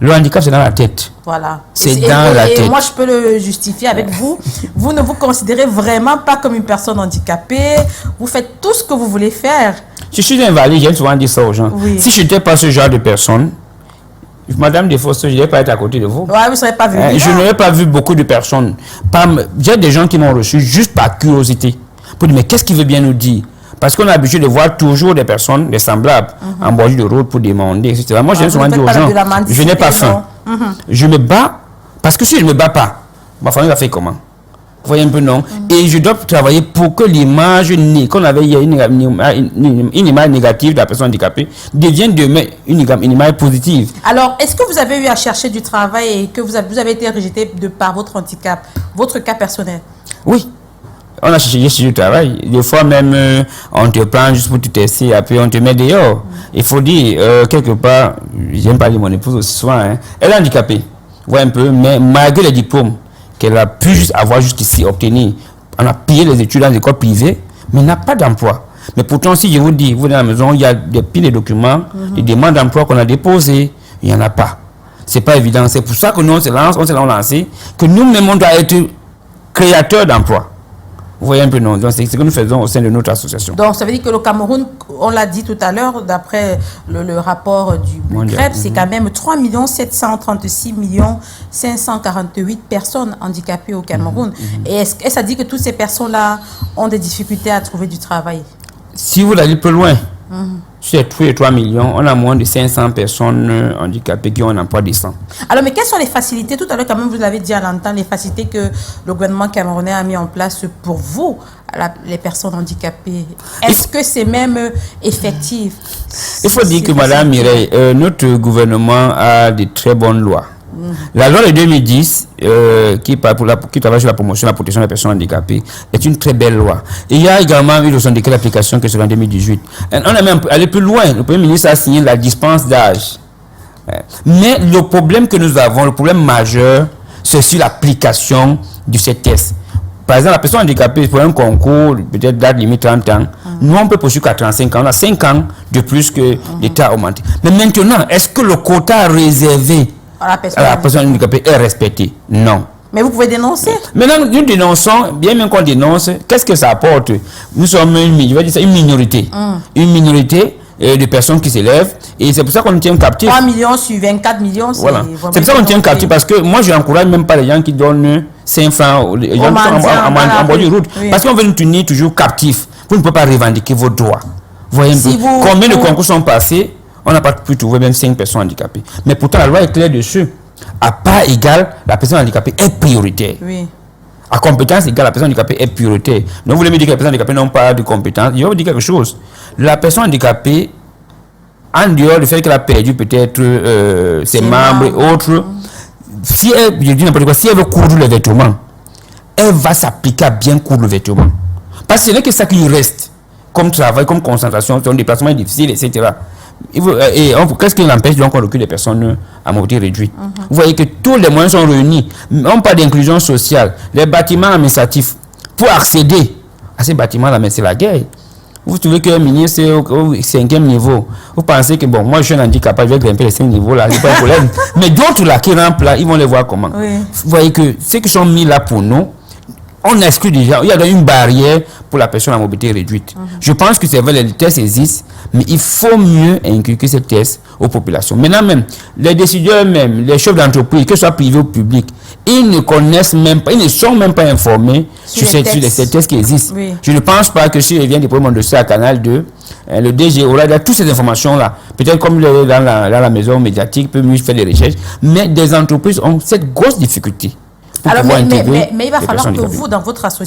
Le handicap, c'est dans la tête. Voilà. C'est dans la tête. Et moi, je peux le justifier avec vous. Vous ne vous considérez vraiment pas comme une personne handicapée. Vous faites tout ce que vous voulez faire. Je suis invalide, j'aime souvent dire ça aux gens. Oui. Si je n'étais pas ce genre de personne, Madame Desfosses, je n'allais pas être à côté de vous. Ouais, vous ne serez pas venu. Je n'aurais pas vu beaucoup de personnes. J'ai des gens qui m'ont reçu juste par curiosité. Pour dire, mais qu'est-ce qu'il veut bien nous dire? Parce qu'on a l'habitude de voir toujours des personnes, des semblables, en bordure de route pour demander, etc. Moi, j'aime souvent dire aux gens, je n'ai pas faim. Je me bats, parce que si je ne me bats pas, ma famille va faire comment? Vous voyez un peu, non? Et je dois travailler pour que l'image qu'on avait hier, une image négative de la personne handicapée, devienne demain une image positive. Alors, est-ce que vous avez eu à chercher du travail et que vous avez été rejeté par votre handicap, votre cas personnel? Oui. On a cherché du travail. Des fois même, on te prend juste pour te tester, après on te met dehors. Il faut dire, quelque part, j'aime pas dire mon épouse aussi souvent, hein, elle est handicapée, vous voyez un peu, mais malgré les diplômes qu'elle a pu juste avoir jusqu'ici, obtenir, on a payé les études dans les écoles privées, mais n'a pas d'emploi. Mais pourtant, si je vous dis, vous dans la maison, il y a des piles de documents, des demandes d'emploi qu'on a déposées, il n'y en a pas. C'est pas évident. C'est pour ça que nous, on s'est lancé, que nous-mêmes, on doit être créateurs d'emplois. Vous voyez un peu, non? Donc, c'est ce que nous faisons au sein de notre association. Donc, ça veut dire que le Cameroun, on l'a dit tout à l'heure, d'après le rapport du CREP, c'est quand même 3 736 548 personnes handicapées au Cameroun. Et ça dit que toutes ces personnes-là ont des difficultés à trouver du travail? Si vous allez plus loin, sur les 3 millions, on a moins de 500 personnes handicapées qui ont un emploi décent. Alors, mais quelles sont les facilités? Tout à l'heure, quand même, vous l'avez dit à l'entendre, les facilités que le gouvernement camerounais a mis en place pour vous, les personnes handicapées. Est-ce que c'est même effectif? Il faut dire que, Madame Mireille, notre gouvernement a de très bonnes lois. La loi de 2010, qui travaille sur la promotion et la protection des personnes handicapées, est une très belle loi. Et il y a également eu son décret d'application qui est en 2018. On a même allé plus loin. Le Premier ministre a signé la dispense d'âge. Mais le problème que nous avons, le problème majeur, c'est sur l'application de ces tests. Par exemple, la personne handicapée, pour un concours, peut-être date limite 30 ans, nous on peut poursuivre qu'à 35 ans. On a 5 ans de plus que l'État a augmenté. Mais maintenant, est-ce que le quota réservé à la personne handicapée est respectée? Non. Mais vous pouvez dénoncer. Maintenant, nous dénonçons, bien même qu'on dénonce, qu'est-ce que ça apporte? Nous sommes une minorité. Une minorité de personnes qui s'élèvent. Et c'est pour ça qu'on nous tient captifs. 3 millions sur 24 millions, c'est voilà. C'est pour ça qu'on tient captifs. Parce que moi, je n'encourage même pas les gens qui donnent 5 francs aux gens qui sont en bord de route. Parce qu'on veut nous tenir toujours captifs. Vous ne pouvez pas revendiquer vos droits. Voyez combien de concours sont passés? On n'a pas pu trouver même 5 personnes handicapées. Mais pourtant, la loi est claire dessus. À part égale, la personne handicapée est prioritaire. Oui. À compétence égale, la personne handicapée est prioritaire. Donc, vous voulez me dire que les personnes handicapées n'ont pas de compétence? Je vais vous dire quelque chose. La personne handicapée, en dehors du fait qu'elle a perdu peut-être ses membres et autres, si elle, je dis n'importe quoi, si elle veut coudre le vêtement, elle va s'appliquer à bien coudre le vêtement. Parce que ce n'est que ça qui lui reste comme travail, comme concentration, son déplacement est difficile, etc. Et qu'est-ce qui l'empêche donc qu'on recule des personnes à mobilité réduite? Vous voyez que tous les moyens sont réunis. On parle d'inclusion sociale, les bâtiments administratifs. Pour accéder à ces bâtiments-là, mais c'est la guerre. Vous trouvez qu'un ministre est au 5e niveau. Vous pensez que, bon, moi je suis un handicapé, je vais grimper les 5 niveaux là, c'est pas un problème. Mais d'autres là qui rampent là, ils vont les voir comment. Oui. Vous voyez que ceux qui sont mis là pour nous, on exclut déjà, il y a une barrière pour la personne à mobilité réduite. Je pense que c'est vrai, les tests existent, mais il faut mieux inculquer ces tests aux populations. Maintenant même, les décideurs même, les chefs d'entreprise, que ce soit privé ou public, ils ne connaissent même pas, ils ne sont même pas informés sur ces tests qui existent. Oui. Je ne pense pas que si je viens déployer mon dossier à Canal 2, le DG aura toutes ces informations-là. Peut-être comme dans la maison médiatique, peut mieux faire des recherches, mais des entreprises ont cette grosse difficulté. Alors, mais il va falloir que vous, dans votre association,